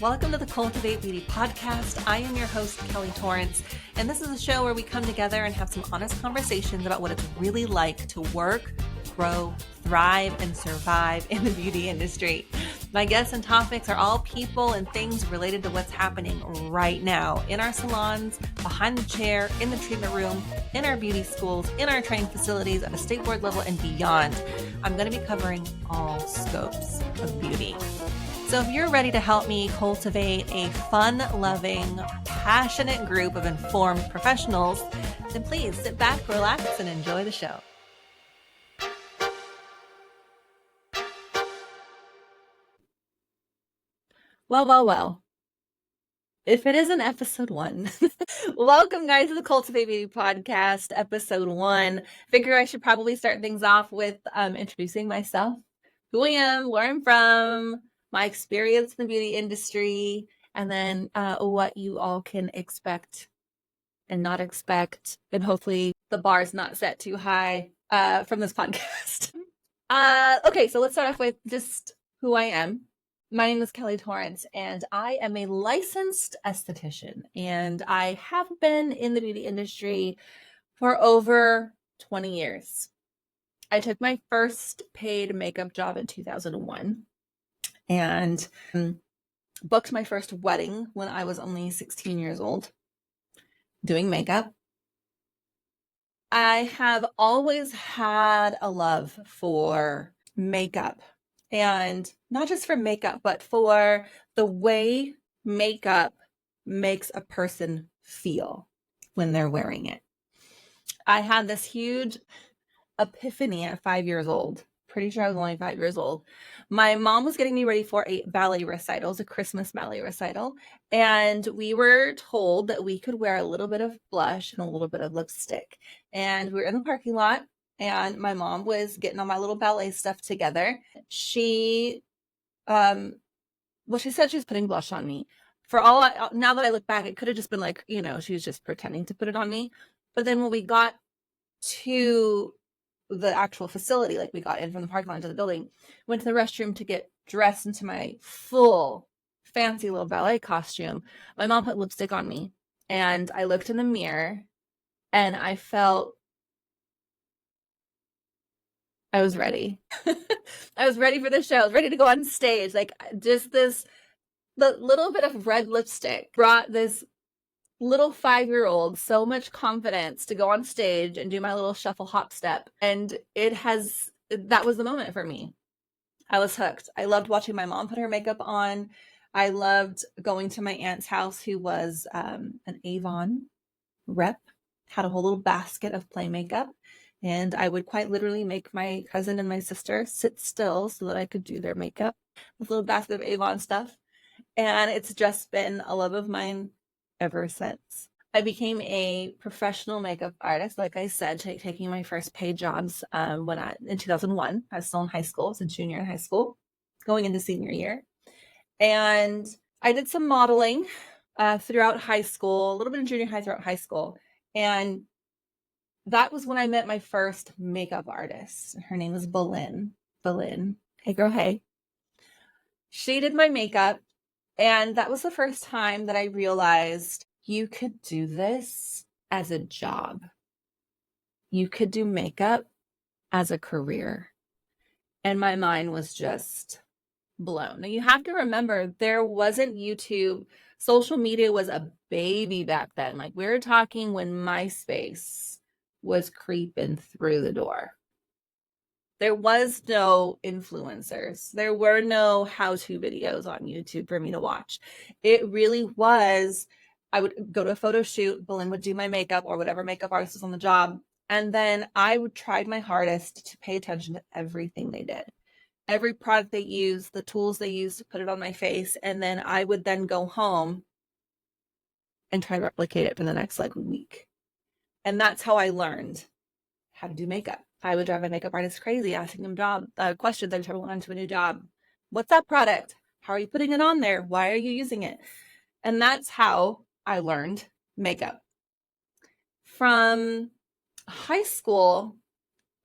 Welcome to the Cultivate Beaute podcast. I am your host, Kelly Torrance, and this is a show where we come together and have some honest conversations about what it's really like to work, grow, thrive, and survive in the beauty industry. My guests and topics are all people and things related to what's happening right now in our salons, behind the chair, in the treatment room, in our beauty schools, in our training facilities, at a state board level, and beyond. I'm going to be covering all scopes of beauty. So if you're ready to help me cultivate a fun-loving, passionate group of informed professionals, then please sit back, relax, and enjoy the show. Well. If it isn't episode 1, welcome guys to the Cultivate Beaute podcast, episode 1. Figure I should probably start things off with introducing myself, who I am, where I'm from, my experience in the beauty industry, and then what you all can expect and not expect, and hopefully the bar's not set too high from this podcast. Okay, so let's start off with just who I am. My name is Kelly Torrance, and I am a licensed esthetician, and I have been in the beauty industry for over 20 years. I took my first paid makeup job in 2001 and booked my first wedding when I was only 16 years old doing makeup. I have always had a love for makeup. And not just for makeup, but for the way makeup makes a person feel when they're wearing it. I had this huge epiphany at 5 years old. Pretty sure I was only 5 years old. My mom was getting me ready for a ballet recital, a Christmas ballet recital. And we were told that we could wear a little bit of blush and a little bit of lipstick. And we were in the parking lot. And my mom was getting all my little ballet stuff together. She said she was putting blush on me. Now that I look back, it could have just been like, she was just pretending to put it on me. But then when we got to the actual facility, like we got in from the parking lot into the building, went to the restroom to get dressed into my full fancy little ballet costume, my mom put lipstick on me. And I looked in the mirror and I felt I was ready. I was ready for the show. I was ready to go on stage. Like just the little bit of red lipstick brought this little 5-year-old so much confidence to go on stage and do my little shuffle hop step. And that was the moment for me. I was hooked. I loved watching my mom put her makeup on. I loved going to my aunt's house, who was an Avon rep, had a whole little basket of play makeup. And I would quite literally make my cousin and my sister sit still so that I could do their makeup with a little basket of Avon stuff. And it's just been a love of mine ever since. I became a professional makeup artist, like I said, taking my first paid jobs in 2001. I was still in high school. I was a junior in high school, going into senior year. And I did some modeling throughout high school, a little bit of junior high throughout high school. And that was when I met my first makeup artist. Her name is Boleyn. Hey girl, hey. She did my makeup. And that was the first time that I realized you could do this as a job. You could do makeup as a career. And my mind was just blown. Now you have to remember, there wasn't YouTube. Social media was a baby back then. Like we were talking when MySpace was creeping through the door. There was no influencers. There were no how-to videos on YouTube for me to watch. It really was, I would go to a photo shoot, Boleyn would do my makeup or whatever makeup artist was on the job. And then I would try my hardest to pay attention to everything they did. Every product they used, the tools they used to put it on my face. And then I would then go home and try to replicate it for the next week. And that's how I learned how to do makeup. I would drive my makeup artist crazy, asking them questions every time I went onto a new job. What's that product? How are you putting it on there? Why are you using it? And that's how I learned makeup. From high school,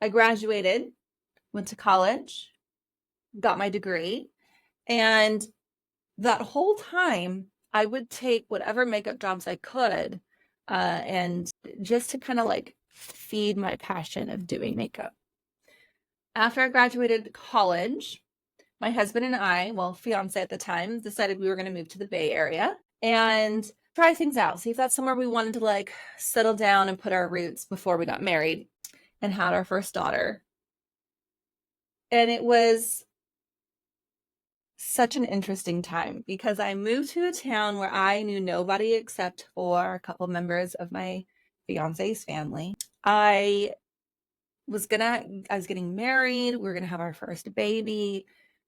I graduated, went to college, got my degree, and that whole time, I would take whatever makeup jobs I could, and just to kind of like feed my passion of doing makeup. After I graduated college, my husband and I, well, fiance at the time, decided we were going to move to the Bay Area and try things out, see if that's somewhere we wanted to like settle down and put our roots before we got married and had our first daughter. And it was such an interesting time because I moved to a town where I knew nobody except for a couple members of my fiance's family. I was getting married. We were gonna have our first baby.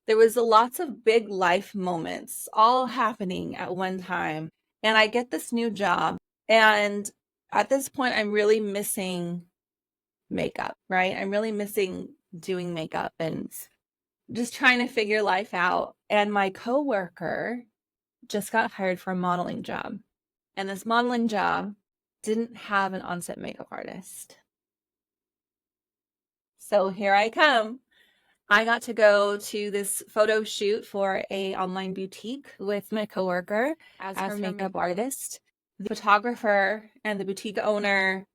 There was lots of big life moments all happening at one time. And I get this new job. And at this point, I'm really missing makeup, right? I'm really missing doing makeup and just trying to figure life out. And my coworker just got hired for a modeling job. And this modeling job didn't have an on-set makeup artist. So here I come. I got to go to this photo shoot for a online boutique with my coworker as her makeup artist. The photographer and the boutique owner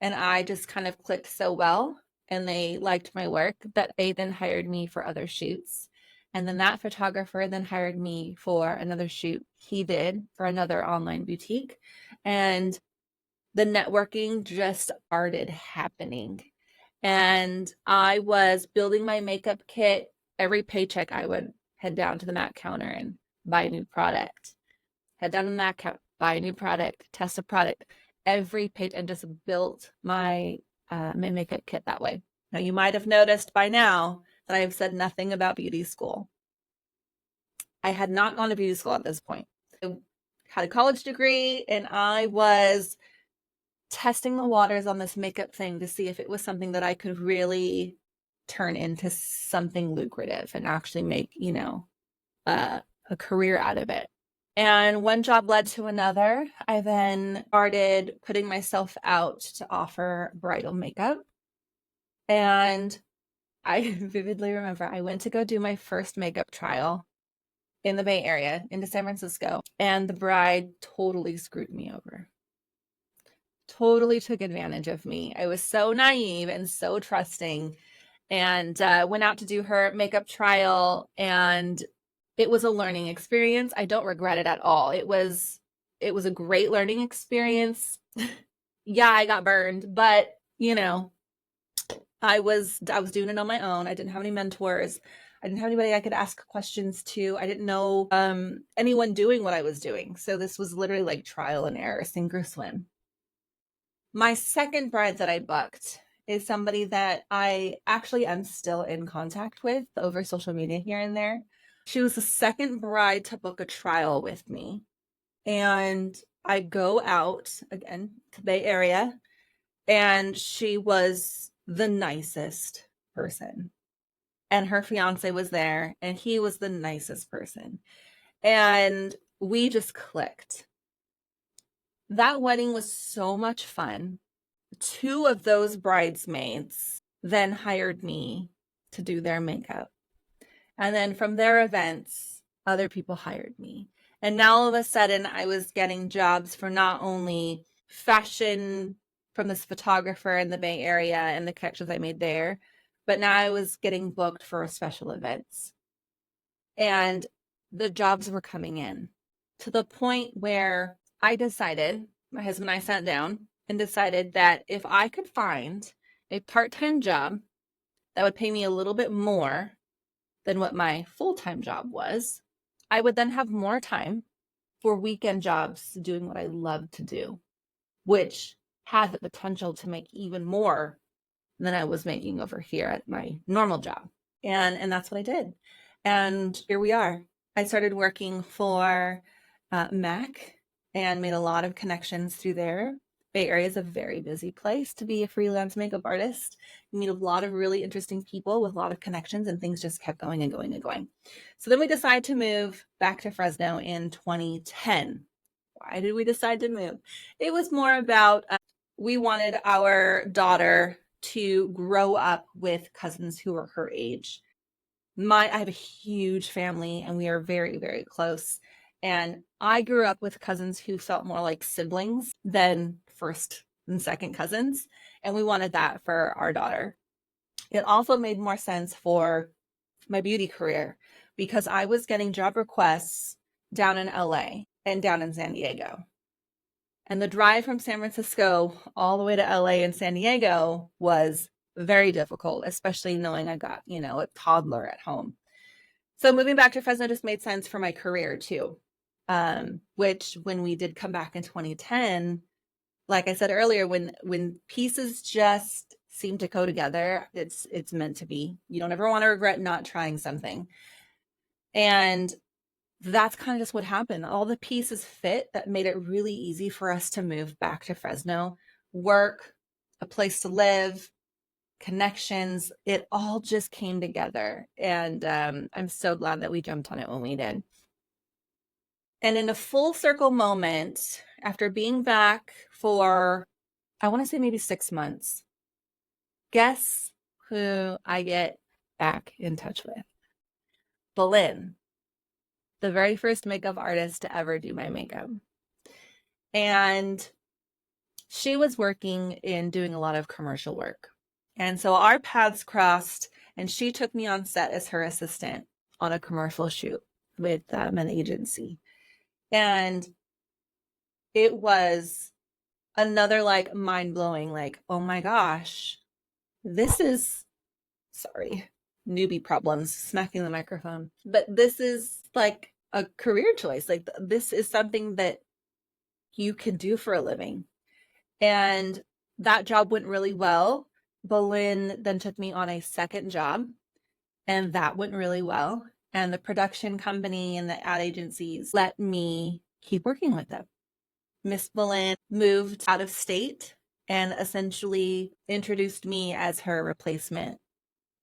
and I just kind of clicked so well, and they liked my work that they then hired me for other shoots. And then that photographer then hired me for another shoot he did for another online boutique. And the networking just started happening. And I was building my makeup kit. Every paycheck, I would head down to the MAC counter and buy a new product. Head down to the MAC counter, buy a new product, test a product. Every page, and just built my my makeup kit that way. Now, you might have noticed by now that I have said nothing about beauty school. I had not gone to beauty school at this point. I had a college degree, and I was testing the waters on this makeup thing to see if it was something that I could really turn into something lucrative and actually make, a career out of it. And one job led to another. I then started putting myself out to offer bridal makeup. And I vividly remember I went to go do my first makeup trial in the Bay Area, into San Francisco, and the bride totally screwed me over. Totally took advantage of me. I was so naive and so trusting, and went out to do her makeup trial, and it was a learning experience. I don't regret it at all. It was a great learning experience. Yeah, I got burned, but I was doing it on my own. I didn't have any mentors. I didn't have anybody I could ask questions to. I didn't know anyone doing what I was doing. So this was literally like trial and error, sink or swim. My second bride that I booked is somebody that I actually am still in contact with over social media here and there. She was the second bride to book a trial with me. And I go out again to the Bay Area, and she was the nicest person. And her fiance was there, and he was the nicest person. And we just clicked. That wedding was so much fun. Two of those bridesmaids then hired me to do their makeup. And then from their events, other people hired me. And now all of a sudden, I was getting jobs for not only fashion from this photographer in the Bay Area and the connections I made there, but now I was getting booked for special events. And the jobs were coming in to the point where I decided, my husband and I sat down and decided that if I could find a part-time job that would pay me a little bit more than what my full-time job was, I would then have more time for weekend jobs doing what I love to do, which had the potential to make even more than I was making over here at my normal job. And that's what I did. And here we are. I started working for MAC and made a lot of connections through there. Bay Area is a very busy place to be a freelance makeup artist. You meet a lot of really interesting people with a lot of connections, and things just kept going and going and going. So then we decided to move back to Fresno in 2010. Why did we decide to move? It was more about we wanted our daughter to grow up with cousins who were her age. I have a huge family and we are very, very close. And I grew up with cousins who felt more like siblings than first and second cousins. And we wanted that for our daughter. It also made more sense for my beauty career because I was getting job requests down in LA and down in San Diego. And the drive from San Francisco all the way to LA and San Diego was very difficult, especially knowing I got, a toddler at home. So moving back to Fresno just made sense for my career too. Which when we did come back in 2010, like I said earlier, when pieces just seem to go together, it's meant to be. You don't ever want to regret not trying something. And that's kind of just what happened. All the pieces fit that made it really easy for us to move back to Fresno. Work, a place to live, connections, it all just came together. And I'm so glad that we jumped on it when we did. And in a full circle moment, after being back for, I want to say maybe 6 months, guess who I get back in touch with? Belen, the very first makeup artist to ever do my makeup. And she was working in doing a lot of commercial work. And so our paths crossed, and she took me on set as her assistant on a commercial shoot with an agency. And it was another like mind-blowing, like, oh my gosh, this is, sorry, newbie problems, smacking the microphone. But this is like a career choice. Like this is something that you can do for a living. And that job went really well. Boleyn then took me on a second job, and that went really well. And the production company and the ad agencies let me keep working with them. Miss Boleyn moved out of state and essentially introduced me as her replacement.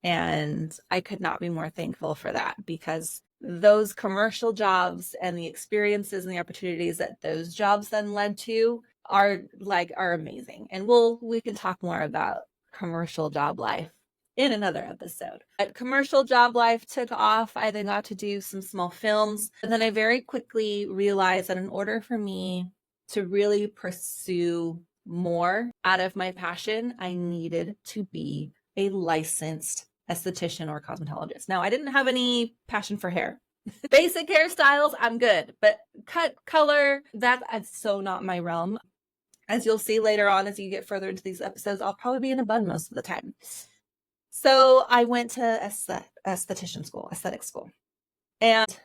And I could not be more thankful for that, because those commercial jobs and the experiences and the opportunities that those jobs then led to are amazing. And we can talk more about commercial job life in another episode. But commercial job life took off. I then got to do some small films. And then I very quickly realized that in order for me to really pursue more out of my passion, I needed to be a licensed aesthetician or cosmetologist. Now, I didn't have any passion for hair. Basic hairstyles, I'm good, but cut, color, that's so not my realm. As you'll see later on, as you get further into these episodes, I'll probably be in a bun most of the time. So I went to aesthetic school. And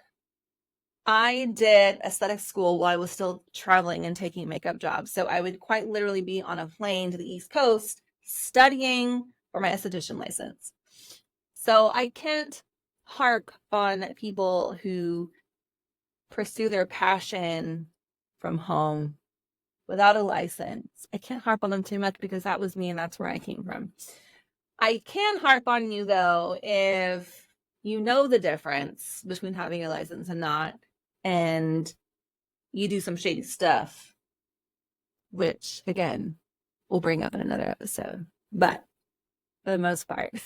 I did aesthetic school while I was still traveling and taking makeup jobs. So I would quite literally be on a plane to the East Coast studying for my esthetician license. So I can't harp on people who pursue their passion from home without a license. I can't harp on them too much because that was me and that's where I came from. I can harp on you though if you know the difference between having a license and not, and you do some shady stuff, which again, we'll bring up in another episode. But for the most part,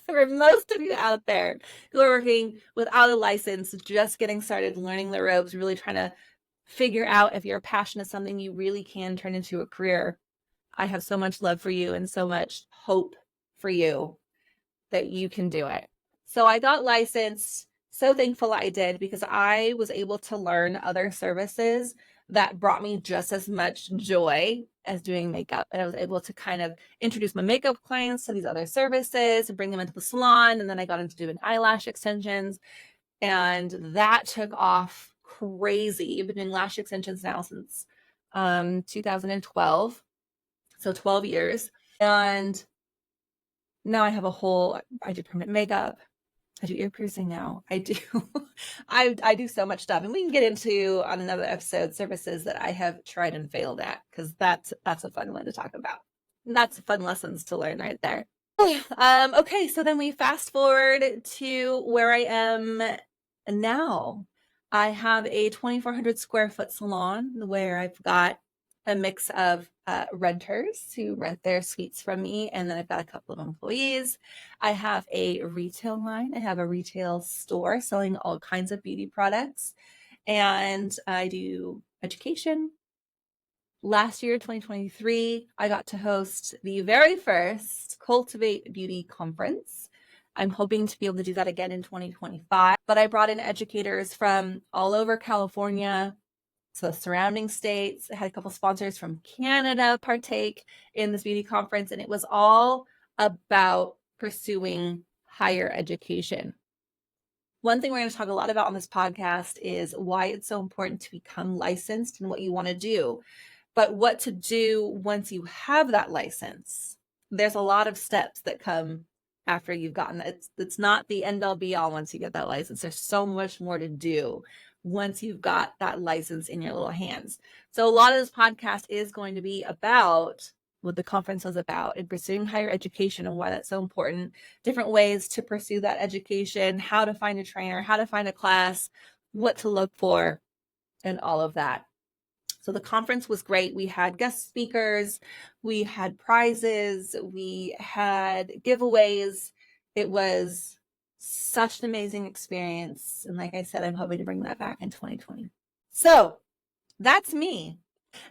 for most of you out there who are working without a license, just getting started, learning the ropes, really trying to figure out if your passion is something you really can turn into a career, I have so much love for you and so much hope for you that you can do it. So I got licensed. So thankful I did, because I was able to learn other services that brought me just as much joy as doing makeup. And I was able to kind of introduce my makeup clients to these other services and bring them into the salon. And then I got into doing eyelash extensions. And that took off crazy. I've been doing lash extensions now since 2012. So 12 years. And now I have I do permanent makeup. I do ear piercing now. I do, I do so much stuff, and we can get into on another episode services that I have tried and failed at, because that's a fun one to talk about. And that's fun lessons to learn right there. Okay, so then we fast forward to where I am now. I have a 2,400 square foot salon where I've got a mix of renters who rent their suites from me, and then I've got a couple of employees. I have a retail line. I have a retail store selling all kinds of beauty products, and I do education. Last year, 2023, I got to host the very first Cultivate Beaute conference. I'm hoping to be able to do that again in 2025, but I brought in educators from all over California, so the surrounding states. I had a couple sponsors from Canada partake in this beauty conference, and it was all about pursuing higher education. One thing we're going to talk a lot about on this podcast is why it's so important to become licensed and what you want to do. But what to do once you have that license. There's a lot of steps that come after you've gotten it. It's not the end all be all once you get that license. There's so much more to do once you've got that license in your little hands. So a lot of this podcast is going to be about what the conference was about and pursuing higher education and why that's so important, different ways to pursue that education, how to find a trainer, how to find a class, what to look for, and all of that. So the conference was great. We had guest speakers, we had prizes, we had giveaways. It was such an amazing experience. And like I said, I'm hoping to bring that back in 2020. So that's me.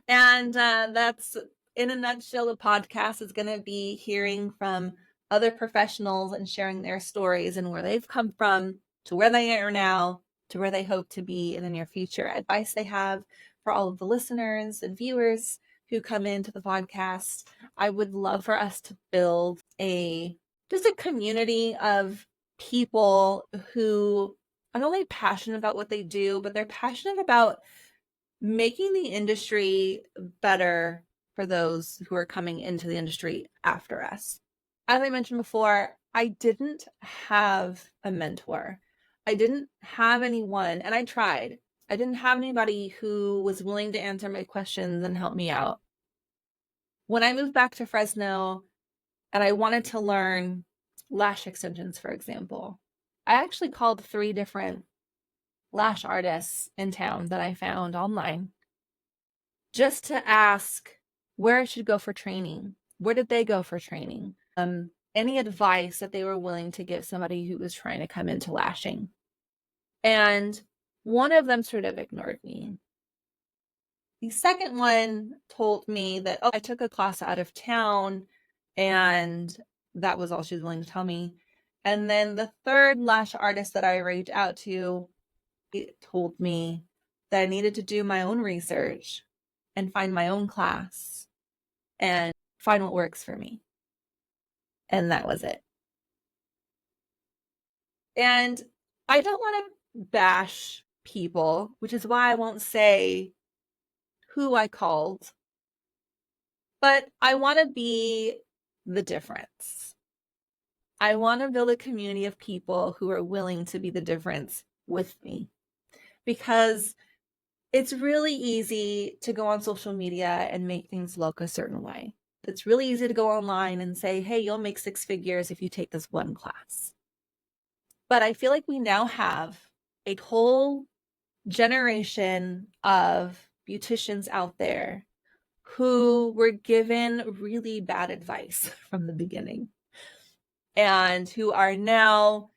And that's, in a nutshell, the podcast is going to be hearing from other professionals and sharing their stories and where they've come from to where they are now to where they hope to be in the near future. Advice they have for all of the listeners and viewers who come into the podcast. I would love for us to build just a community of people who are not only passionate about what they do, but they're passionate about making the industry better for those who are coming into the industry after us. As I mentioned before, I didn't have a mentor. I didn't have anyone, and I tried. I didn't have anybody who was willing to answer my questions and help me out. When I moved back to Fresno and I wanted to learn lash extensions, for example, I actually called 3 different lash artists in town that I found online just to ask where I should go for training. Where did they go for training? Any advice that they were willing to give somebody who was trying to come into lashing. And one of them sort of ignored me. The second one told me that, I took a class out of town and that was all she was willing to tell me. And then the third lash artist that I reached out to told me that I needed to do my own research and find my own class and find what works for me. And that was it. And I don't want to bash people, which is why I won't say who I called, but I want to be the difference. I want to build a community of people who are willing to be the difference with me, because it's really easy to go on social media and make things look a certain way. It's really easy to go online and say, hey, you'll make 6 figures if you take this one class. But I feel like we now have a whole generation of beauticians out there who were given really bad advice from the beginning and who are now,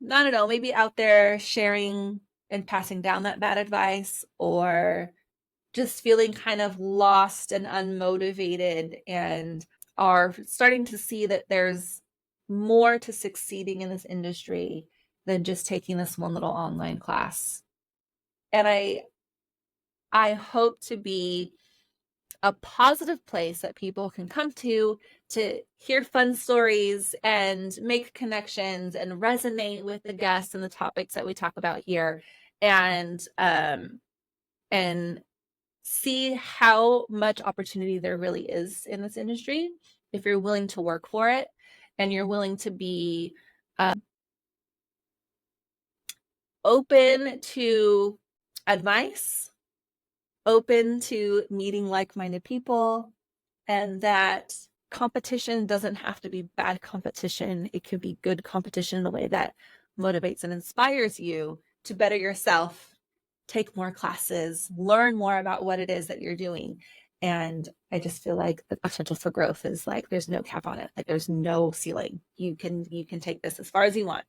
I don't know, maybe out there sharing and passing down that bad advice, or just feeling kind of lost and unmotivated, and are starting to see that there's more to succeeding in this industry than just taking this one little online class. And I hope to be a positive place that people can come to hear fun stories and make connections and resonate with the guests and the topics that we talk about here, and see how much opportunity there really is in this industry if you're willing to work for it and you're willing to be open to advice, open to meeting like-minded people, and that competition doesn't have to be bad competition. It could be good competition in a way that motivates and inspires you to better yourself, take more classes, learn more about what it is that you're doing. And I just feel like the potential for growth is like there's no cap on it. Like there's no ceiling. You can take this as far as you want.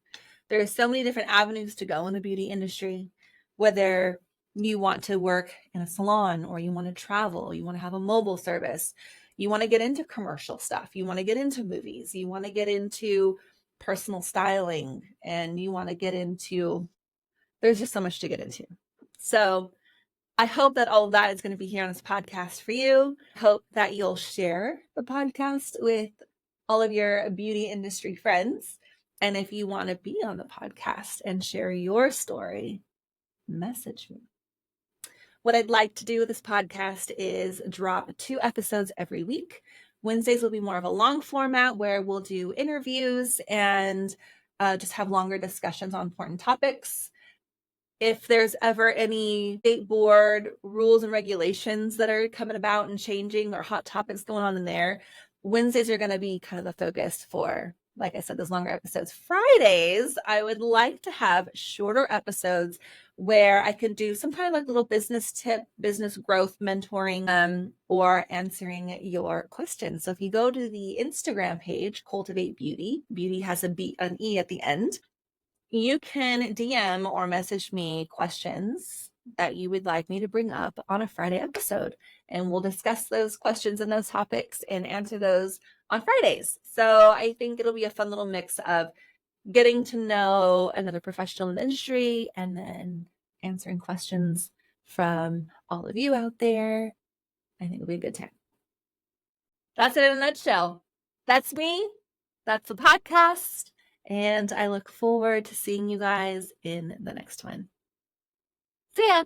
There's so many different avenues to go in the beauty industry, whether you want to work in a salon or you want to travel, you want to have a mobile service, you want to get into commercial stuff, you want to get into movies, you want to get into personal styling, and you want to get into, there's just so much to get into. So I hope that all of that is going to be here on this podcast for you. I hope that you'll share the podcast with all of your beauty industry friends. And if you want to be on the podcast and share your story, message me. What I'd like to do with this podcast is drop 2 episodes every week. Wednesdays will be more of a long format where we'll do interviews and just have longer discussions on important topics. If there's ever any state board rules and regulations that are coming about and changing or hot topics going on in there, Wednesdays are going to be kind of the focus for, like I said, those longer episodes. Fridays, I would like to have shorter episodes where I can do some kind of like little business tip, business growth mentoring, or answering your questions. So if you go to the Instagram page, Cultivate Beauty, beauty has an E at the end, you can DM or message me questions that you would like me to bring up on a Friday episode. And we'll discuss those questions and those topics and answer those on Fridays. So I think it'll be a fun little mix of getting to know another professional in the industry and then answering questions from all of you out there. I think it'll be a good time. That's it in a nutshell. That's me. That's the podcast. And I look forward to seeing you guys in the next one. See ya.